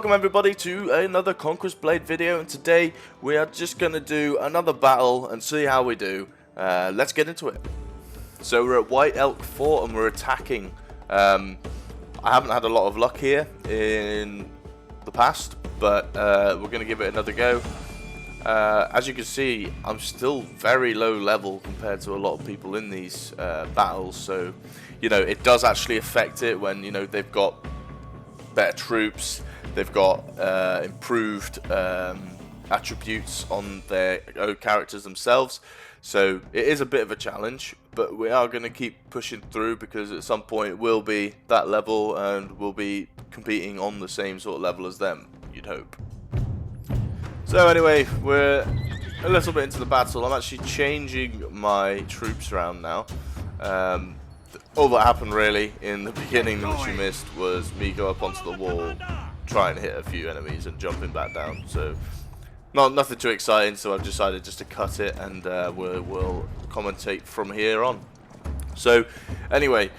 welcome everybody to another Conqueror's Blade video, and today we are just going to do another battle and see how we do. Let's get into it. So we're at White Elk Fort and we're attacking. I haven't had a lot of luck here in the past, but we're going to give it another go. As you can see, I'm still very low level compared to a lot of people in these battles, so you know it does actually affect it when they've got better troops, they've got improved attributes on their own characters themselves. So it is a bit of a challenge, but we are going to keep pushing through because at some point we'll be that level and we'll be competing on the same sort of level as them, you'd hope. So anyway, we're a little bit into the battle. I'm actually changing my troops around now. All that happened really in the beginning, which you missed, was me go up onto the wall, try and hit a few enemies and jumping back down. So nothing too exciting, so I've decided just to cut it and we'll commentate from here on. So anyway,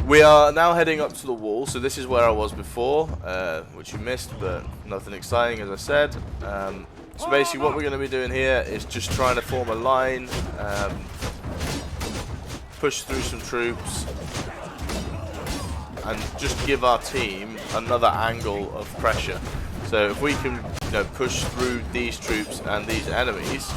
we are now heading up to the wall. So this is where I was before, which you missed, but nothing exciting as I said. So basically what we're going to be doing here is just trying to form a line, push through some troops, and just give our team another angle of pressure. So if we can push through these troops and these enemies,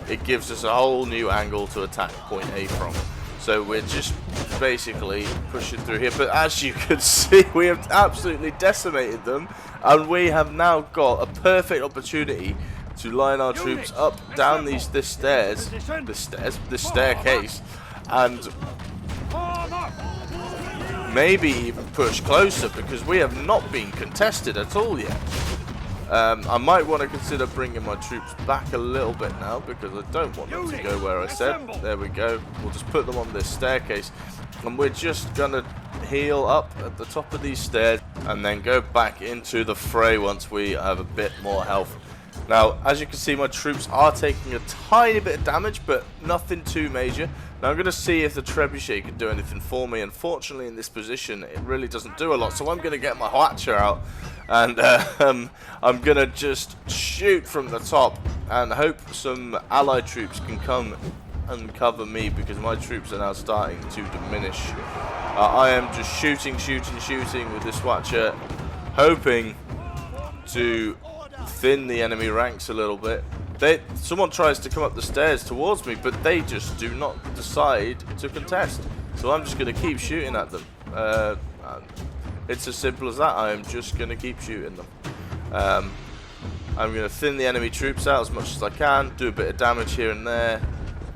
it gives us a whole new angle to attack point A from. So we're just basically pushing through here, but as you can see, we have absolutely decimated them, and we have now got a perfect opportunity to line our troops up down this staircase, and maybe even push closer, because we have not been contested at all yet. I might want to consider bringing my troops back a little bit now, because I don't want them to go where I said. There we go. We'll just put them on this staircase, and we're just going to heal up at the top of these stairs and then go back into the fray once we have a bit more health. Now, as you can see, my troops are taking a tiny bit of damage, but nothing too major. Now I'm going to see if the trebuchet can do anything for me. Unfortunately, in this position, it really doesn't do a lot. So I'm going to get my Hwatcher out, and I'm going to just shoot from the top and hope some allied troops can come and cover me, because my troops are now starting to diminish. I am just shooting with this Hwatcher, hoping to thin the enemy ranks a little bit. Someone tries to come up the stairs towards me, but they just do not decide to contest. So I'm just going to keep shooting at them. It's as simple as that. I am just going to keep shooting them. I'm going to thin the enemy troops out as much as I can, do a bit of damage here and there.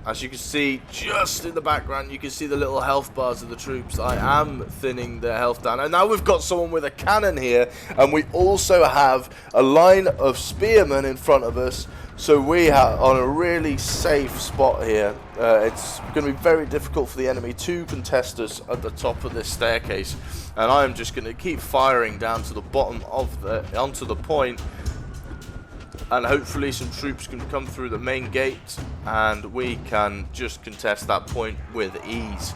As you can see, just in the background, you can see the little health bars of the troops. I am thinning their health down. And now we've got someone with a cannon here, and we also have a line of spearmen in front of us. So we are on a really safe spot here. It's going to be very difficult for the enemy to contest us at the top of this staircase. And I am just going to keep firing down to the bottom of onto the point. And hopefully some troops can come through the main gate and we can just contest that point with ease.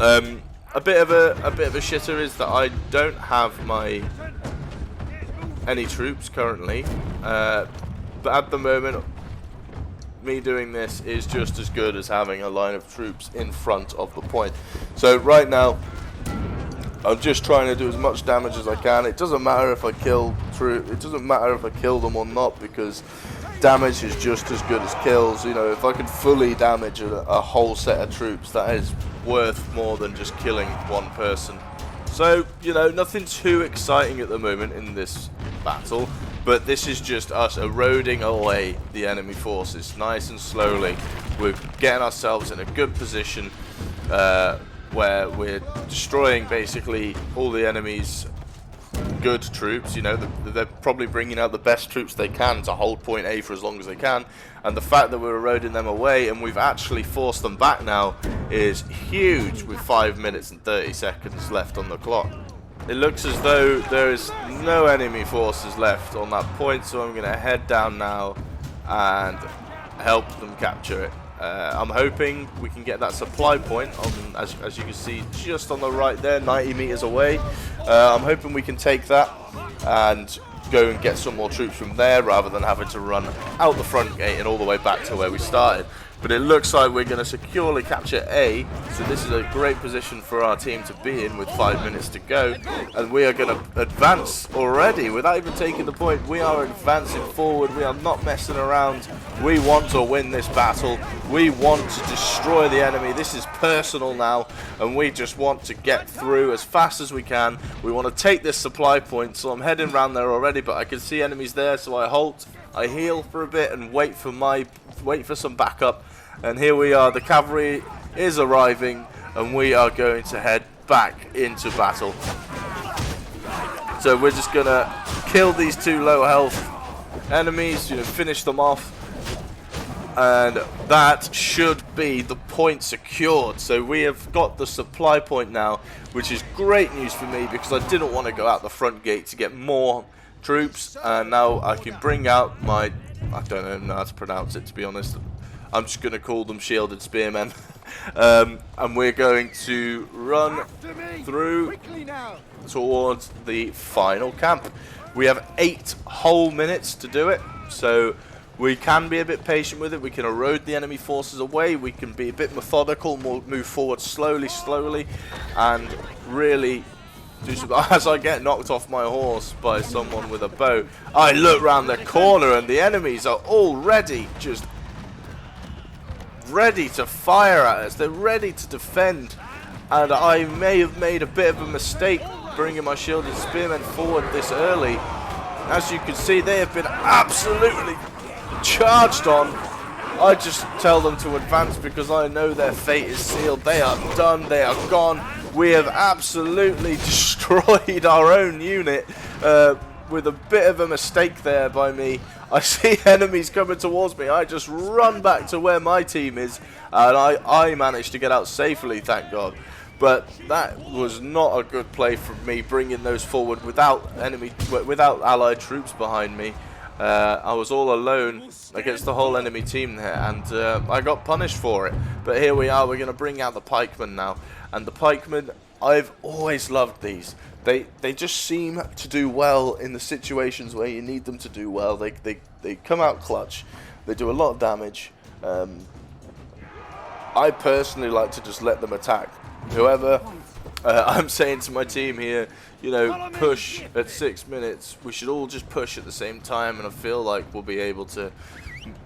A bit of a shitter is that I don't have any troops currently, but at the moment me doing this is just as good as having a line of troops in front of the point. So right now I'm just trying to do as much damage as I can. It doesn't matter if I kill them or not, because damage is just as good as kills. If I can fully damage a whole set of troops, that is worth more than just killing one person. So, nothing too exciting at the moment in this battle, but this is just us eroding away the enemy forces nice and slowly. We're getting ourselves in a good position where we're destroying basically all the enemy's good troops. They're probably bringing out the best troops they can to hold point A for as long as they can, and the fact that we're eroding them away and we've actually forced them back now is huge, with 5 minutes and 30 seconds left on the clock. It looks as though there is no enemy forces left on that point, so I'm going to head down now and help them capture it. I'm hoping we can get that supply point on, as you can see, just on the right there, 90 meters away. I'm hoping we can take that and go and get some more troops from there rather than having to run out the front gate and all the way back to where we started. But it looks like we're going to securely capture A, so this is a great position for our team to be in with 5 minutes to go. And we are going to advance already without even taking the point. We are advancing forward. We are not messing around. We want to win this battle. We want to destroy the enemy. This is personal now, and we just want to get through as fast as we can. We want to take this supply point, so I'm heading around there already, but I can see enemies there, so I halt. I heal for a bit and wait for some backup. And here we are, the cavalry is arriving, and we are going to head back into battle. So we're just going to kill these 2 low health enemies, finish them off. And that should be the point secured. So we have got the supply point now, which is great news for me because I didn't want to go out the front gate to get more troops. And now I can bring out my, I don't even know how to pronounce it, to be honest. I'm just going to call them shielded spearmen. And we're going to run through towards the final camp. We have 8 whole minutes to do it, so we can be a bit patient with it. We can erode the enemy forces away. We can be a bit methodical, move forward slowly, and really do some. As I get knocked off my horse by someone with a bow, I look round the corner and the enemies are already just ready to fire at us. They're ready to defend, and I may have made a bit of a mistake bringing my shielded spearmen forward this early. As you can see, they have been absolutely charged on. I just tell them to advance because I know their fate is sealed. They are done. They are gone. We have absolutely destroyed our own unit with a bit of a mistake there by me. I see enemies coming towards me. I just run back to where my team is, and I managed to get out safely, thank God. But that was not a good play from me, bringing those forward without allied troops behind me. I was all alone against the whole enemy team there, and I got punished for it. But here we are. We're going to bring out the pikemen now, and the pikemen, I've always loved these. They just seem to do well in the situations where you need them to do well. They come out clutch. They do a lot of damage. I personally like to just let them attack whoever. I'm saying to my team here, push at 6 minutes. We should all just push at the same time, and I feel like we'll be able to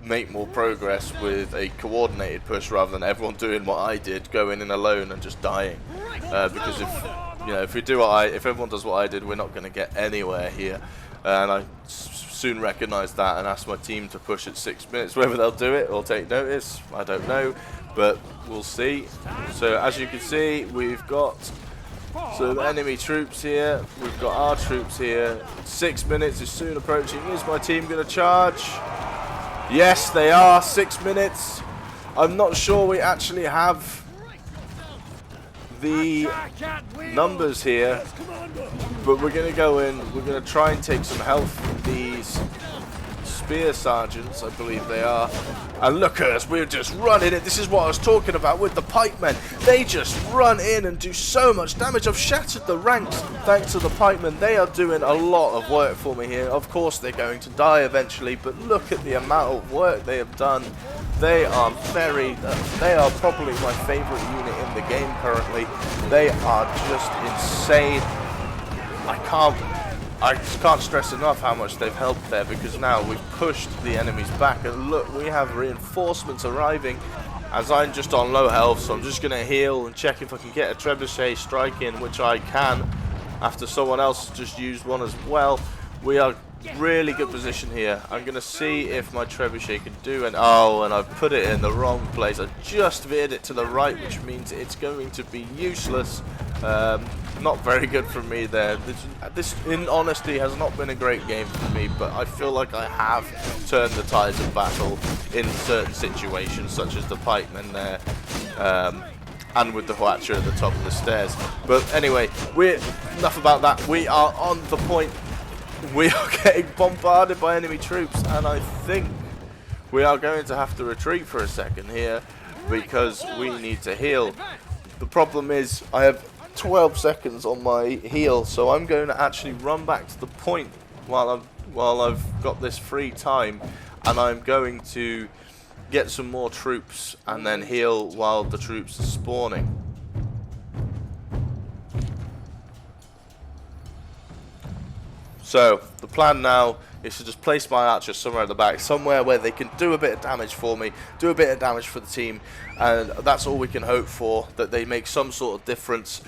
make more progress with a coordinated push rather than everyone doing what I did, going in alone and just dying. Because if everyone does what I did, we're not going to get anywhere here. And I soon recognized that and asked my team to push at 6 minutes. Whether they'll do it or take notice, I don't know, but we'll see. So as you can see, we've got some enemy troops here. We've got our troops here. 6 minutes is soon approaching. Is my team going to charge? Yes, they are. 6 minutes. I'm not sure we actually have the numbers here, but we're going to go in. We're going to try and take some health from these spear sergeants, I believe they are. And look at us, we're just running it. This is what I was talking about with the pikemen. They just run in and do so much damage. I've shattered the ranks thanks to the pikemen. They are doing a lot of work for me here. Of course they're going to die eventually, but look at the amount of work they have done. They are probably my favorite unit in the game currently. They are just insane. I just can't stress enough how much they've helped there, because now we've pushed the enemies back, and look, we have reinforcements arriving. As I'm just on low health, so I'm just going to heal and check if I can get a trebuchet strike in, which I can after someone else just used one as well. We are really good position here. I'm going to see if my trebuchet can do it. Oh, and I've put it in the wrong place. I just veered it to the right, which means it's going to be useless. Not very good from me there. This, in honesty, has not been a great game for me, but I feel like I have turned the tides of battle in certain situations, such as the pikemen there, and with the Huacha at the top of the stairs. But anyway, enough about that. We are on the point. We are getting bombarded by enemy troops, and I think we are going to have to retreat for a second here because we need to heal. The problem is I have 12 seconds on my heal, so I'm going to actually run back to the point while I've got this free time, and I'm going to get some more troops and then heal while the troops are spawning. So the plan now is to just place my archers somewhere at the back, somewhere where they can do a bit of damage for me, do a bit of damage for the team, and that's all we can hope for, that they make some sort of difference.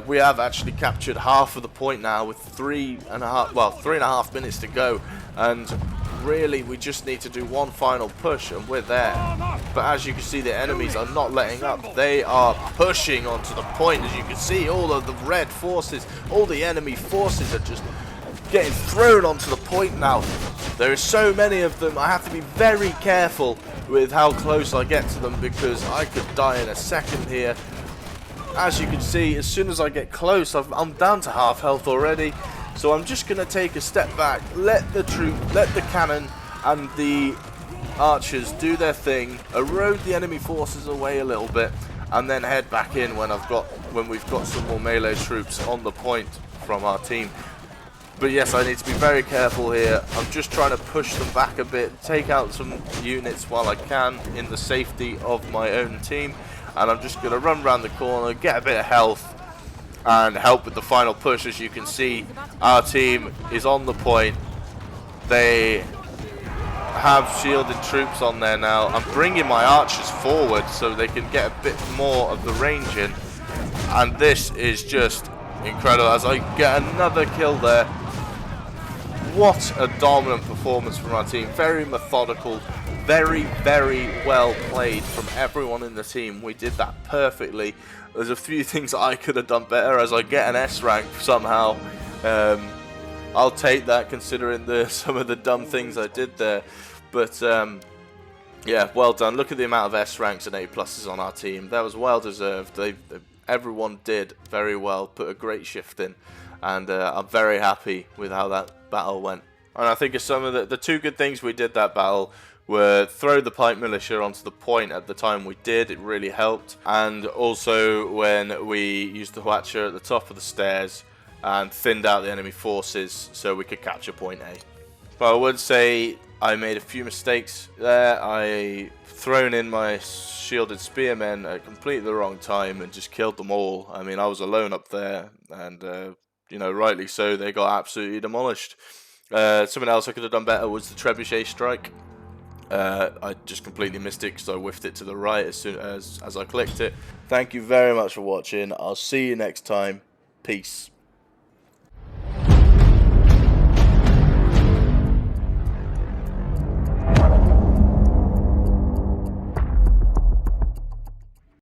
We have actually captured half of the point now with 3.5 minutes to go, and really we just need to do one final push and we're there. But as you can see, the enemies are not letting up. They are pushing onto the point. As you can see, all of the red forces, all the enemy forces are just getting thrown onto the point now. There are so many of them. I have to be very careful with how close I get to them because I could die in a second here. As you can see, as soon as I get close, I'm down to half health already. So I'm just going to take a step back, let the cannon and the archers do their thing, erode the enemy forces away a little bit, and then head back in when we've got some more melee troops on the point from our team. But yes, I need to be very careful here. I'm just trying to push them back a bit, take out some units while I can in the safety of my own team. And I'm just going to run around the corner, get a bit of health, and help with the final push. As you can see, our team is on the point. They have shielded troops on there now. I'm bringing my archers forward so they can get a bit more of the range in. And this is just incredible as I get another kill there. What a dominant performance from our team. Very methodical, very, very well played from everyone in the team. We did that perfectly. There's a few things I could have done better as I get an S rank somehow. I'll take that considering some of the dumb things I did there. But yeah, well done. Look at the amount of S ranks and A pluses on our team. That was well deserved. Everyone did very well, put a great shift in. And I'm very happy with how that battle went. And I think some of the two good things we did that battle were throw the pipe militia onto the point at the time we did. It really helped. And also when we used the Watcher at the top of the stairs and thinned out the enemy forces so we could capture point A. But I would say I made a few mistakes there. I thrown in my shielded spearmen at completely the wrong time and just killed them all. I mean, I was alone up there, and you know, rightly so, they got absolutely demolished. Something else I could have done better was the trebuchet strike. I just completely missed it because I whiffed it to the right as soon as I clicked it. Thank you very much for watching. I'll see you next time. Peace.